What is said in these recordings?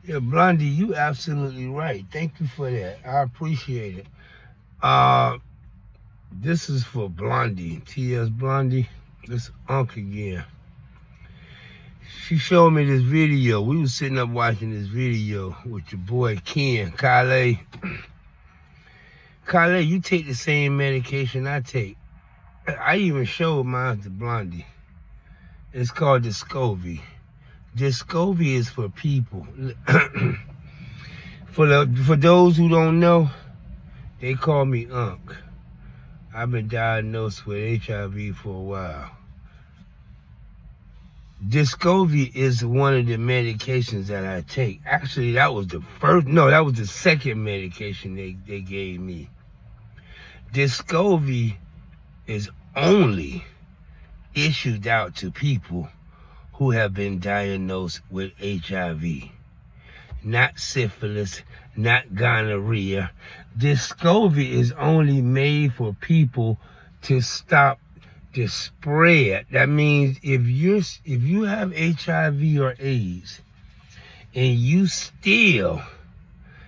Yeah, Blondie, you absolutely right. Thank you for that. I appreciate it. This is for Blondie, T.S. Blondie. This Unc again. She showed me this video. We was sitting up watching this video with your boy Ken, Kylee. Kylee, you take the same medication I take. I even showed mine to Blondie. It's called Discovery. Discovery is for people. For those who don't know, they call me Unc. I've been diagnosed with HIV for a while. Discovery is one of the medications that I take. Actually, that was the second medication they gave me. Discovery is only issued out to people who have been diagnosed with HIV. Not syphilis, not gonorrhea. Discovery is only made for people to stop the spread. That means if you have HIV or AIDS and you still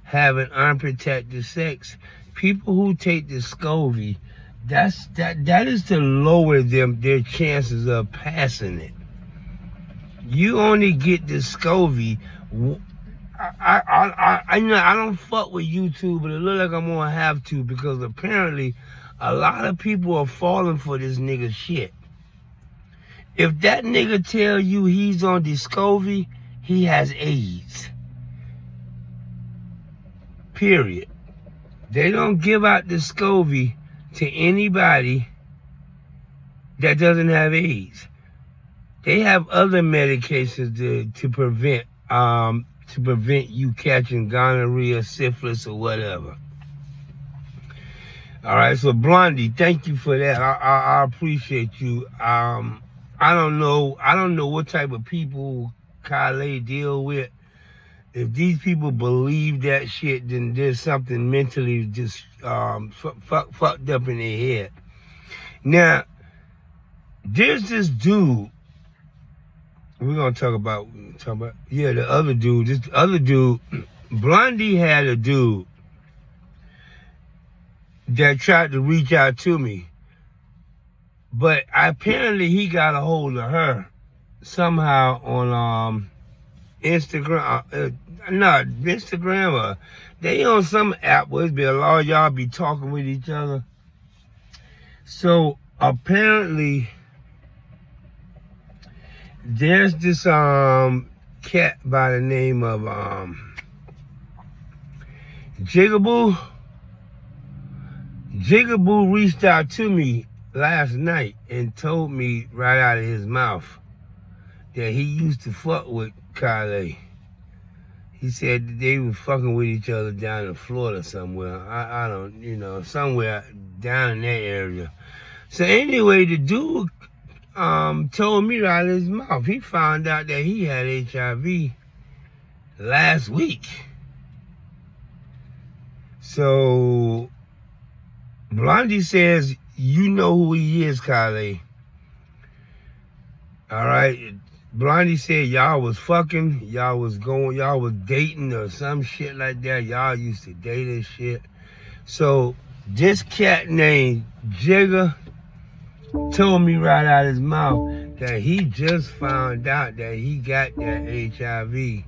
having unprotected sex, people who take Discovery, that is to lower their chances of passing it. You only get Discovery. I don't fuck with YouTube, but it look like I'm gonna have to, because apparently a lot of people are falling for this nigga shit. If that nigga tell you he's on Discovery, he has AIDS. Period. They don't give out Discovery to anybody that doesn't have AIDS. They have other medications to prevent you catching gonorrhea, syphilis, or whatever. All right, so Blondie, thank you for that. I appreciate you. I don't know what type of people Kylee deal with. If these people believe that shit, then there's something mentally just fucked up in their head. Now, there's this dude. We're gonna talk about the other dude. This other dude, Blondie had a dude that tried to reach out to me, but apparently he got a hold of her somehow on Instagram. Not Instagram, or they on some app where it's be a lot of y'all be talking with each other. So apparently there's this cat by the name of Jigga. Jigga reached out to me last night and told me right out of his mouth that he used to fuck with Kylee. He said that they were fucking with each other down in Florida somewhere. I don't, somewhere down in that area. So anyway, the dude told me right out of his mouth. He found out that he had HIV last week. So Blondie says, you know who he is, Kylee. All right. Blondie said y'all was fucking, y'all was dating or some shit like that. Y'all used to date and shit. So this cat named Jigga told me right out of his mouth that he just found out that he got that HIV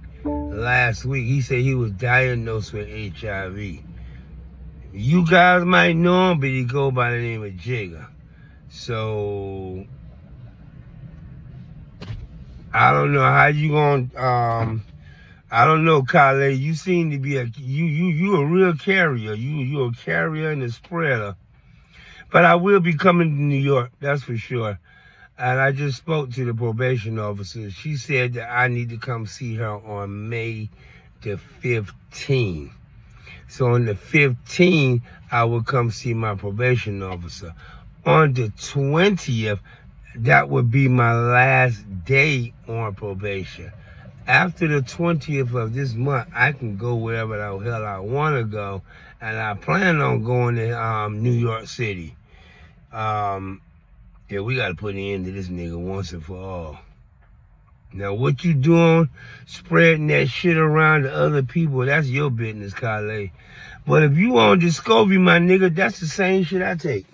last week. He said he was diagnosed with HIV. You guys might know him, but he go by the name of Jigga. So I don't know how you gonna I don't know, Kylee. You seem to be you a real carrier. You a carrier and a spreader. But I will be coming to New York, that's for sure. And I just spoke to the probation officer. She said that I need to come see her on May the 15th. So on the 15th, I will come see my probation officer. On the 20th, that would be my last day on probation. After the 20th of this month, I can go wherever the hell I want to go. And I plan on going to New York City. Yeah, we got to put an end to this nigga once and for all. Now, what you doing, spreading that shit around to other people, that's your business, Kylee. But if you on Discovery, my nigga, that's the same shit I take.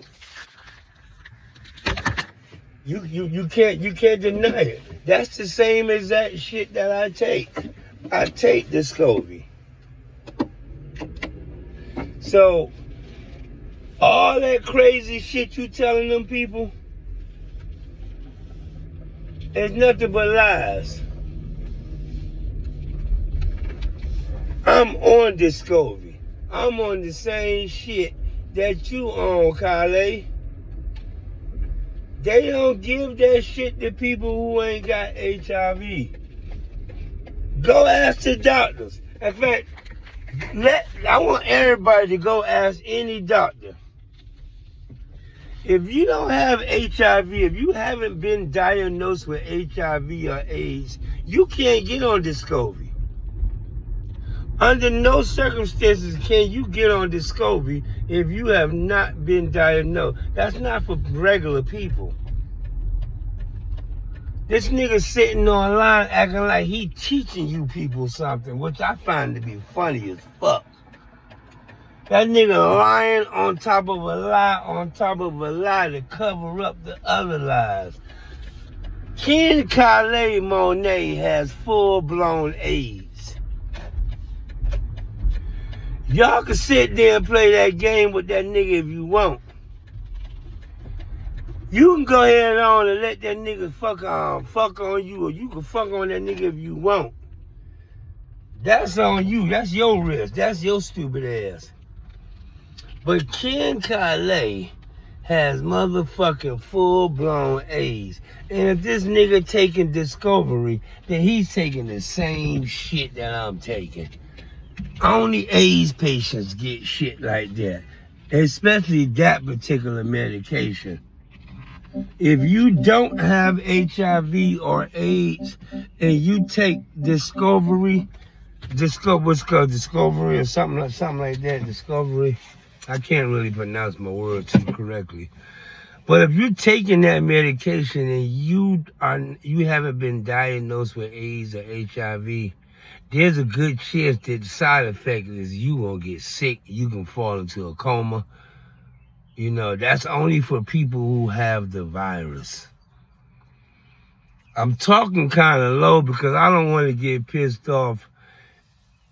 You can't deny it. That's the same exact shit that I take. I take Discovery. So, all that crazy shit you telling them people is nothing but lies. I'm on Discovery. I'm on the same shit that you on, Kylee. They don't give that shit to people who ain't got HIV. Go ask the doctors. In fact, I want everybody to go ask any doctor. If you don't have HIV, if you haven't been diagnosed with HIV or AIDS, you can't get on Discovery. Under no circumstances can you get on Discovery if you have not been diagnosed. That's not for regular people. This nigga sitting online acting like he teaching you people something, which I find to be funny as fuck. That nigga lying on top of a lie on top of a lie to cover up the other lies. Kylee Monet has full-blown AIDS. Y'all can sit there and play that game with that nigga if you want. You can go ahead on and let that nigga fuck on you, or you can fuck on that nigga if you want. That's on you. That's your risk. That's your stupid ass. But Kylee has motherfucking full-blown AIDS. And if this nigga taking Discovery, then he's taking the same shit that I'm taking. Only AIDS patients get shit like that, especially that particular medication. If you don't have HIV or AIDS and you take Discovery, what's called Discovery or something like that, Discovery, I can't really pronounce my words too correctly. But if you're taking that medication and you haven't been diagnosed with AIDS or HIV, there's a good chance that the side effect is you gonna get sick, you can fall into a coma. You know, that's only for people who have the virus. I'm talking kind of low because I don't want to get pissed off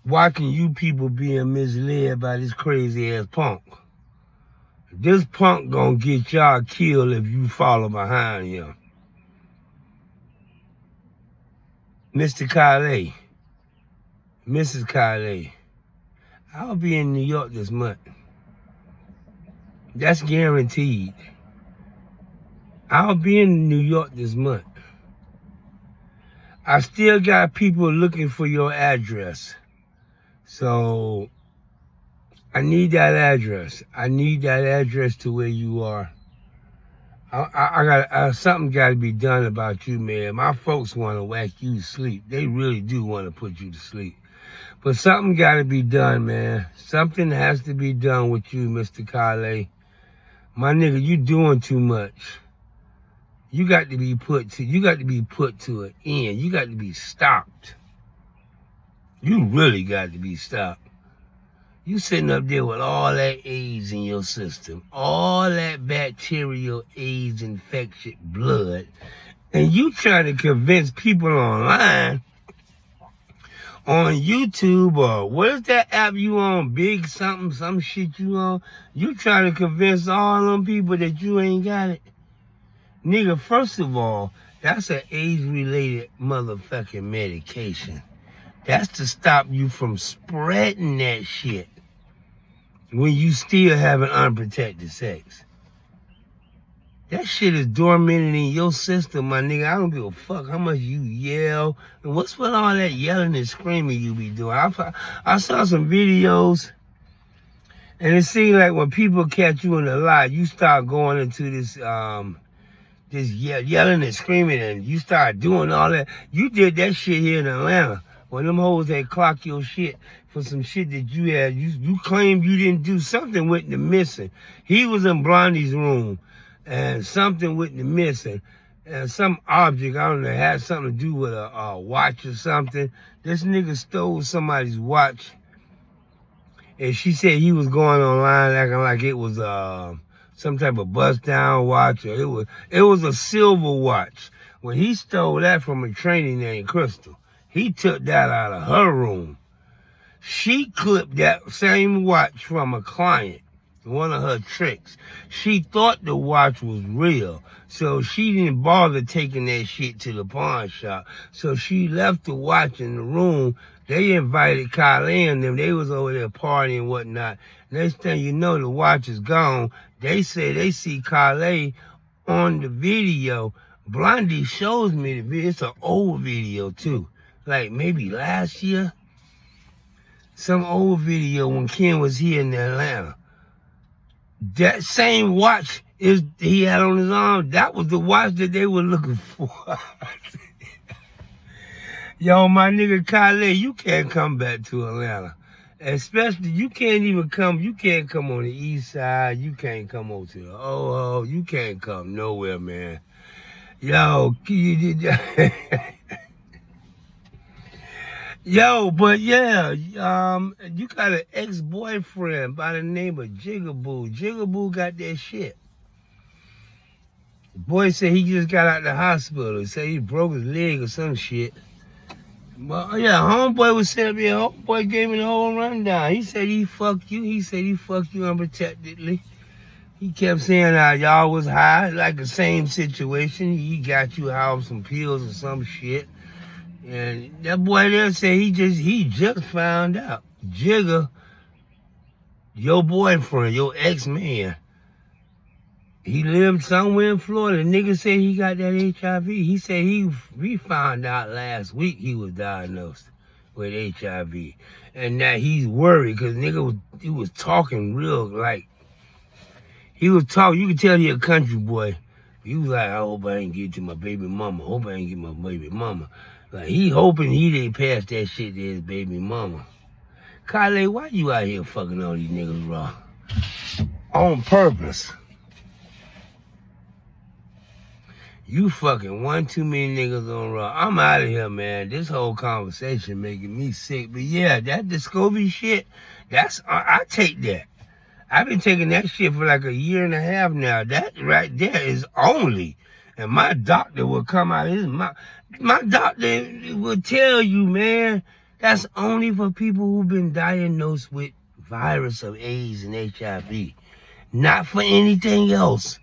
watching you people being misled by this crazy ass punk. This punk gonna get y'all killed if you follow behind him. Mr. Kylee, Mrs. Kylee, I'll be in New York this month. That's guaranteed. I'll be in New York this month. I still got people looking for your address. So I need that address. I need that address to where you are. Something got to be done about you, man. My folks want to whack you to sleep. They really do want to put you to sleep. But something got to be done, man. Something has to be done with you, Mr. Kylee. My nigga, you doing too much. You got to be put to an end. You got to be stopped. You really got to be stopped. You sitting up there with all that AIDS in your system, all that bacterial AIDS infected blood, and you trying to convince people online, on YouTube, or what is that app you on, Big something, some shit you on, you trying to convince all them people that you ain't got it. Nigga, first of all, that's an AIDS-related motherfucking medication. That's to stop you from spreading that shit when you still having unprotected sex. That shit is dormant in your system, my nigga. I don't give a fuck how much you yell. And what's with all that yelling and screaming you be doing? I saw some videos, and it seems like when people catch you in a lie, you start going into this yelling and screaming, and you start doing all that. You did that shit here in Atlanta. When them hoes had clocked your shit for some shit that you had, you claimed you didn't do. Something with the missing. He was in Blondie's room, and something with the missing. and some object, I don't know, had something to do with a watch or something. This nigga stole somebody's watch, and she said he was going online acting like it was some type of bust down watch, or it was a silver watch. When he stole that from a trainee named Crystal, he took that out of her room. She clipped that same watch from a client, one of her tricks. She thought the watch was real, so she didn't bother taking that shit to the pawn shop. So she left the watch in the room. They invited Kylee and them. They was over there partying and whatnot. Next thing you know, the watch is gone. They say they see Kylee on the video. Blondie shows me the video. It's an old video too, like maybe last year. Some old video when Ken was here in Atlanta. That same watch he had on his arm, that was the watch that they were looking for. Yo, my nigga Kylee, you can't come back to Atlanta. Especially, you can't come on the east side. You can't come over to the OO. You can't come nowhere, man. Yo, yo, but yeah, you got an ex-boyfriend by the name of Jigga. Jigga got that shit. The boy said he just got out the hospital. He said he broke his leg or some shit. But yeah, homeboy was sitting up here. Homeboy gave me the whole rundown. He said he fucked you. He said he fucked you unprotectedly. He kept saying how y'all was high, like the same situation. He got you high on some pills or some shit. And that boy there said he just found out. Jigga, your boyfriend, your ex-man, he lived somewhere in Florida. The nigga said he got that HIV. He said he found out last week he was diagnosed with HIV. And now he's worried because he was talking real, like, he was talking, you could tell he a country boy. He was like, I hope I ain't get to my baby mama. I hope I ain't get my baby mama. Like, he hoping he didn't pass that shit to his baby mama. Kylee, why you out here fucking all these niggas raw? On purpose. You fucking one too many niggas on raw. I'm out of here, man. This whole conversation making me sick. But yeah, that Discovery shit, I take that. I've been taking that shit for like a year and a half now. That right there is only. And my doctor will come out of his mouth. My doctor will tell you, man, that's only for people who've been diagnosed with virus of AIDS and HIV. Not for anything else.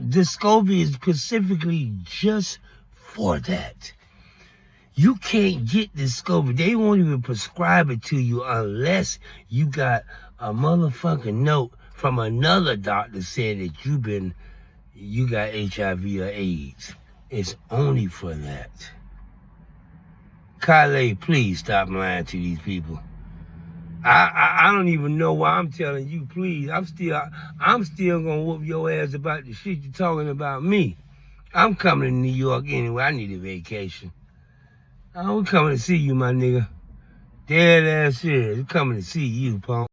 Discovery is specifically just for that. You can't get Discovery. They won't even prescribe it to you unless you got a motherfucking note from another doctor saying that you got HIV or AIDS. It's only for that. Kylee, please stop lying to these people. I don't even know why I'm telling you, please. I'm still gonna whoop your ass about the shit you're talking about me. I'm coming to New York anyway. I need a vacation. I'm coming to see you, my nigga. Dead ass serious. I'm coming to see you, punk.